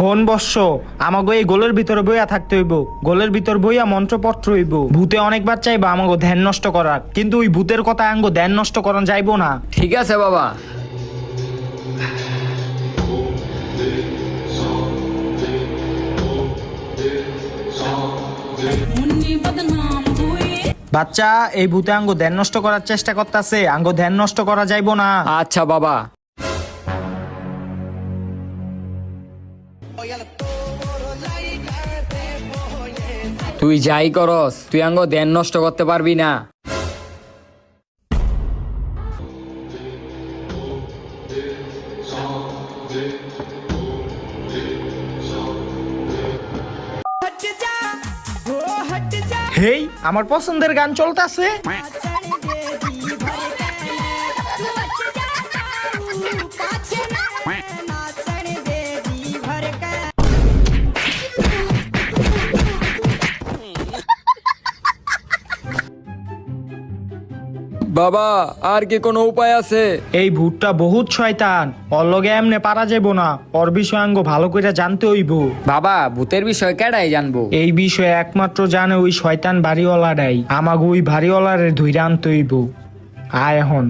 হন বর্ষ আমাগো এই গোলের ভিতরে বইয়া থাকতে হইব, গোলের ভিতর বইয়া মন্ত্রপত্র হইব। ভূতে অনেকবার চাইবা আমাগো ধ্যান নষ্ট করার, কিন্তু ওই ভূতের কথা আঙ্গো ধ্যান নষ্ট করান যাইবো না। ঠিক আছে বাবা। বাচ্চা, এই ভূতে আঙ্গো ধ্যান নষ্ট করার চেষ্টা করতেছে, আঙ্গো ধ্যান নষ্ট করা যাইবো না। আচ্ছা বাবা। তুই যাই করস, তুই আঙ্গ ধ্যান নষ্ট করতে পারবি না। হেই, আমার পছন্দের গান চলতেছে। বাবা, আর কি কোনো উপায় আছে? এই ভূতটা বহুত শয়তান, ওর লগে এমনে পারা যাইবো না, ওর বিষয় আঙ্গো ভালো করে জানতে হইব। বাবা, ভূতের বিষয় কেডাই জানবো? এই বিষয়ে একমাত্র জানে ওই শয়তান বাড়িওয়ালাটাই। আমাকে ওই বাড়িওয়ালারে ধইরা আনতে হইব। আয় এখন।